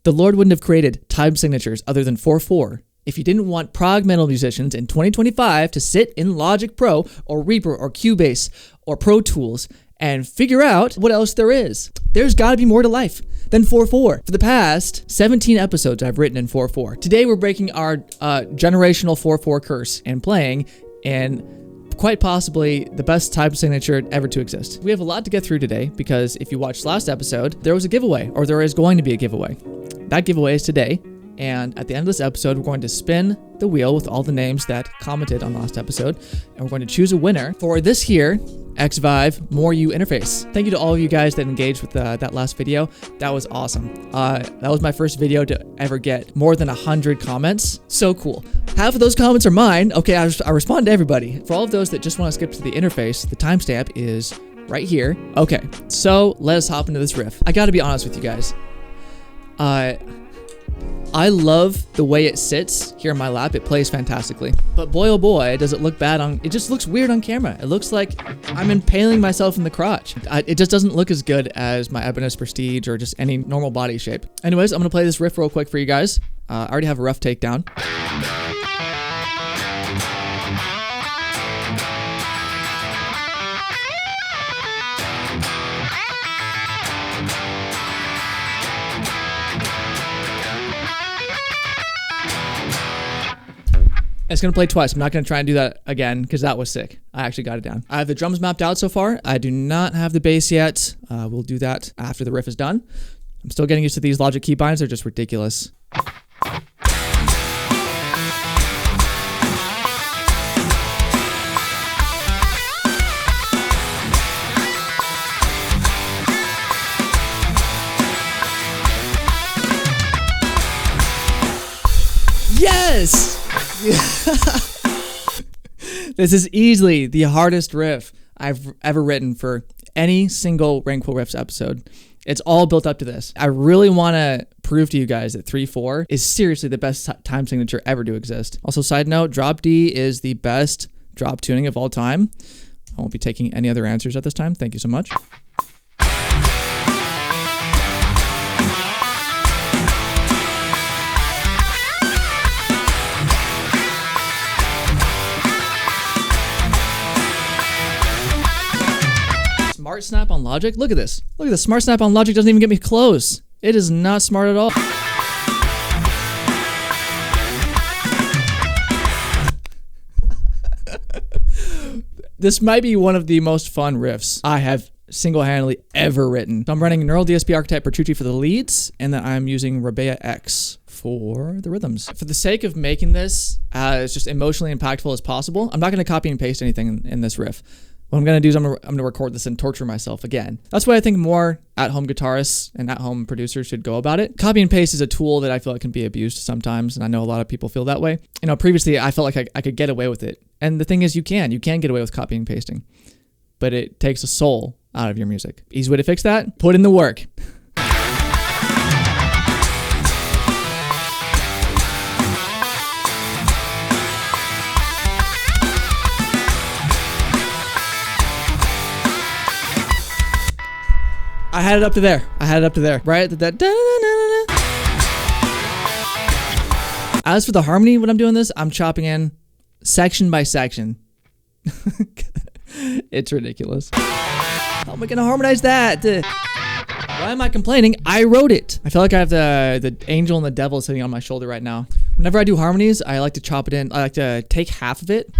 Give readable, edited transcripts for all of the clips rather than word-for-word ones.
The Lord wouldn't have created time signatures other than 4/4 if he didn't want prog metal musicians in 2025 to sit in Logic Pro or Reaper or Cubase or Pro Tools and figure out what else there is. There's gotta be more to life than 4/4. For the past 17 episodes I've written in 4/4. Today we're breaking our generational 4/4 curse and playing in quite possibly the best time signature ever to exist. We have a lot to get through today because if you watched last episode, there was a giveaway, or there is going to be a giveaway. That giveaway is today, and at the end of this episode, we're going to spin the wheel with all the names that commented on last episode, and we're going to choose a winner for this here XVive More You interface. Thank you to all of you guys that engaged with that last video. That was awesome. That was my first video to ever get more than 100 comments. So cool. Half of those comments are mine. Okay, I respond to everybody. For all of those that just want to skip to the interface, the timestamp is right here. Okay, so let us hop into this riff. I gotta be honest with you guys. I love the way it sits here in my lap. It plays fantastically. But boy, oh boy, does it look bad on... It just looks weird on camera. It looks like I'm impaling myself in the crotch. It just doesn't look as good as my Ibanez Prestige or just any normal body shape. Anyways, I'm going to play this riff real quick for you guys. I already have a rough takedown. It's going to play twice. I'm not going to try and do that again because that was sick. I actually got it down. I have the drums mapped out so far. I do not have the bass yet. We'll do that after the riff is done. I'm still getting used to these Logic keybinds. They're just ridiculous. Yes! This is easily the hardest riff I've ever written for any single Rainquill Riffs episode. It's all built up to this. I really want to prove to you guys that 3/4 is seriously the best time signature ever to exist. Also, side note, drop D is the best drop tuning of all time. I won't be taking any other answers at this time. Thank you so much. Smart snap on Logic? Look at this. Look at this. Smart snap on Logic doesn't even get me close. It is not smart at all. This might be one of the most fun riffs I have single-handedly ever written. So I'm running Neural DSP Archetype Bertucci for the leads, and then I'm using Rebea X for the rhythms. For the sake of making this as just emotionally impactful as possible, I'm not going to copy and paste anything in this riff. What I'm going to do is I'm going to record this and torture myself again. That's why I think more at-home guitarists and at-home producers should go about it. Copy and paste is a tool that I feel like can be abused sometimes, and I know a lot of people feel that way. You know, previously I felt like I could get away with it. And the thing is, you can get away with copying and pasting. But it takes a soul out of your music. Easy way to fix that? Put in the work. I had it up to there. Right? As for the harmony, when I'm doing this, I'm chopping in section by section. It's ridiculous. How am I going to harmonize that? Why am I complaining? I wrote it. I feel like I have the angel and the devil sitting on my shoulder right now. Whenever I do harmonies, I like to chop it in. I like to take half of it.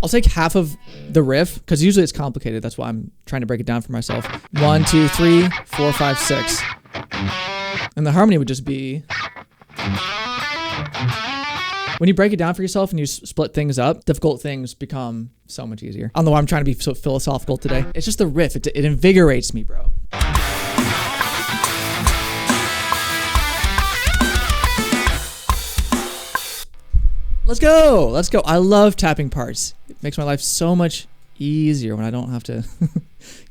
I'll take half of the riff, because usually it's complicated. That's why I'm trying to break it down for myself. 1, 2, 3, 4, 5, 6. And the harmony would just be... When you break it down for yourself and you split things up, difficult things become so much easier. I don't know why I'm trying to be so philosophical today. It's just the riff. It invigorates me, bro. Let's go. Let's go. I love tapping parts. It makes my life so much easier when I don't have to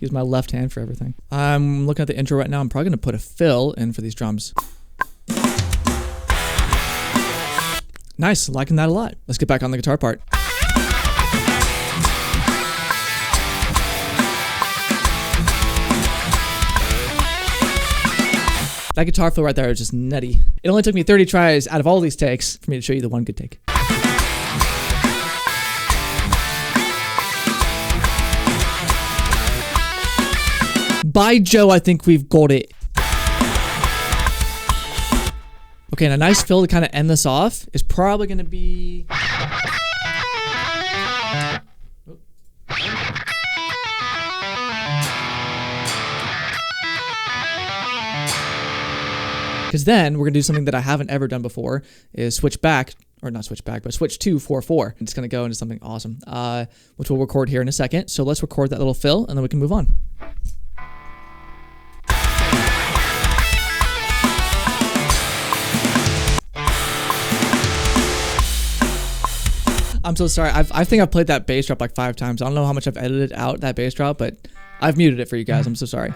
use my left hand for everything. I'm looking at the intro right now. I'm probably going to put a fill in for these drums. Nice. Liking that a lot. Let's get back on the guitar part. That guitar fill right there is just nutty. It only took me 30 tries out of all these takes for me to show you the one good take. By Joe, I think we've got it. Okay, and a nice fill to kind of end this off is probably going to be... Because then we're going to do something that I haven't ever done before, is switch back, or not switch back, but switch to 4/4. It's going to go into something awesome, which we'll record here in a second. So let's record that little fill, and then we can move on. I'm so sorry. I think I've played that bass drop like 5 times. I don't know how much I've edited out that bass drop, but I've muted it for you guys. I'm so sorry.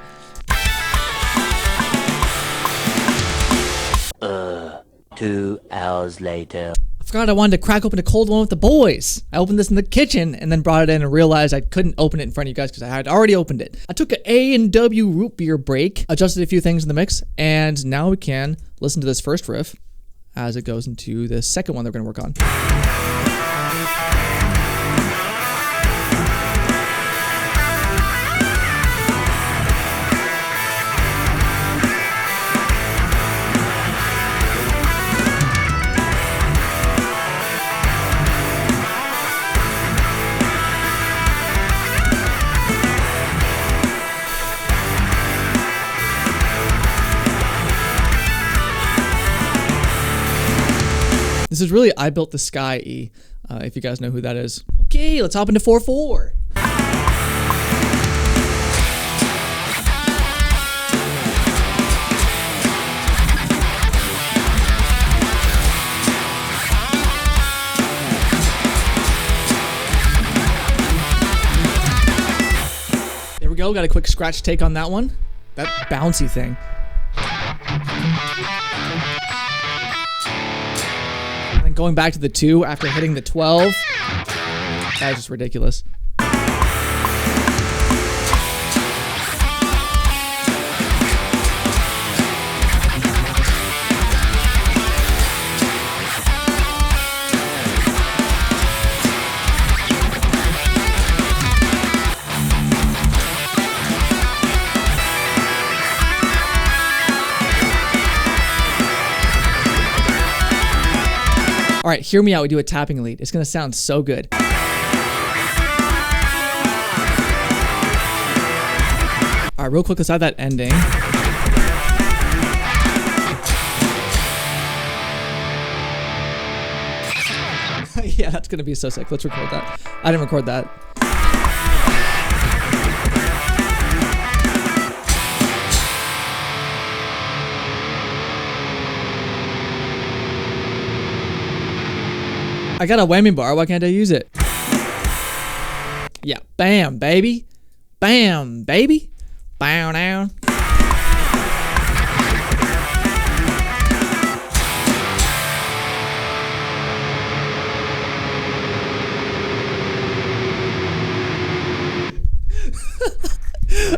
2 hours later. I forgot I wanted to crack open a cold one with the boys. I opened this in the kitchen and then brought it in and realized I couldn't open it in front of you guys because I had already opened it. I took an A&W root beer break, adjusted a few things in the mix, and now we can listen to this first riff as it goes into the second one that we're going to work on. This is really I Built the Sky E, if you guys know who that is. Okay, let's hop into 4/4. There we go, got a quick scratch take on that one. That bouncy thing. Going back to the 2 after hitting the 12. That was just ridiculous. All right, hear me out. We do a tapping lead. It's going to sound so good. All right, real quick, let's add that ending. Yeah, that's going to be so sick. Let's record that. I didn't record that. I got a whammy bar, why can't I use it? Yeah, bam, baby. Bam, baby. Bow down.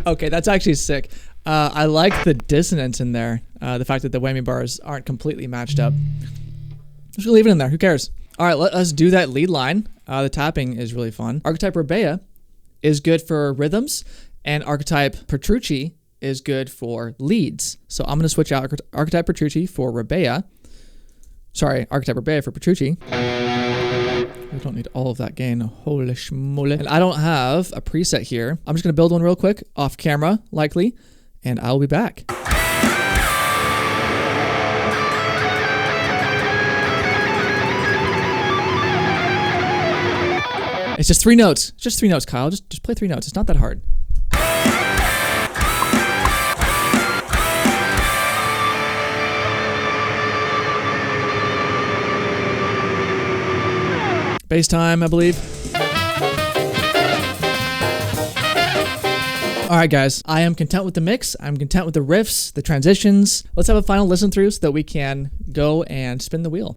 Okay, that's actually sick. I like the dissonance in there. The fact that the whammy bars aren't completely matched up. Just leave it in there, who cares? All right, let us do that lead line. The tapping is really fun. Archetype Rebea is good for rhythms, and Archetype Petrucci is good for leads. So I'm going to switch out Archetype Petrucci for Rebea. Sorry, Archetype Rebea for Petrucci. We don't need all of that gain. Holy schmoly. And I don't have a preset here. I'm just going to build one real quick, off camera, likely, and I'll be back. It's just 3 notes. It's just 3 notes, Kyle. Just play 3 notes. It's not that hard. Bass time, I believe. All right, guys. I am content with the mix. I'm content with the riffs, the transitions. Let's have a final listen through so that we can go and spin the wheel.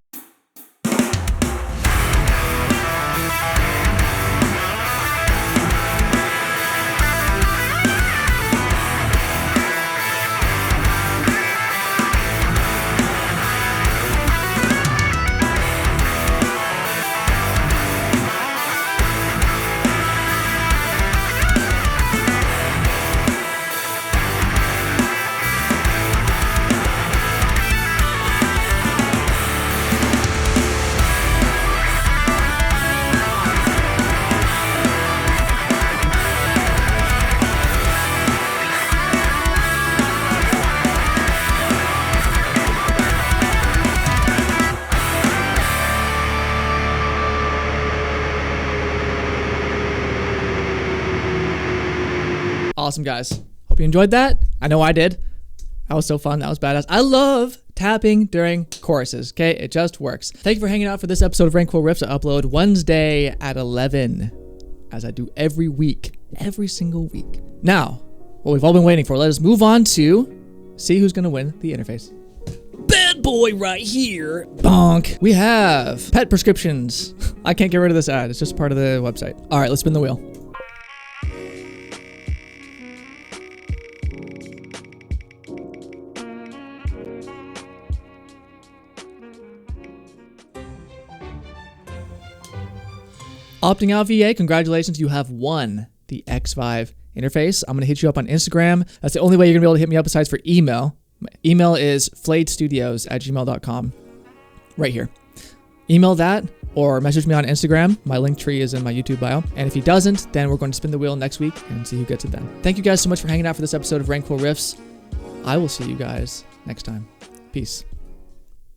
awesome, guys. Hope you enjoyed that. I know I did. That was so fun. That was badass. I love tapping during choruses, okay? It just works. Thank you for hanging out for this episode of Rainquill Riffs. I upload Wednesday at 11, as I do every week, every single week. Now, what we've all been waiting for, let us move on to see who's going to win the interface. Bad boy right here. Bonk. We have pet prescriptions. I can't get rid of this ad. It's just part of the website. All right, let's spin the wheel. Opting out VA, congratulations, you have won the X5 interface. I'm going to hit you up on Instagram. That's the only way you're going to be able to hit me up besides for email. My email is flayedstudios@gmail.com. Right here. Email that or message me on Instagram. My link tree is in my YouTube bio. And if he doesn't, then we're going to spin the wheel next week and see who gets it then. Thank you guys so much for hanging out for this episode of Rainquill Riffs. I will see you guys next time. Peace.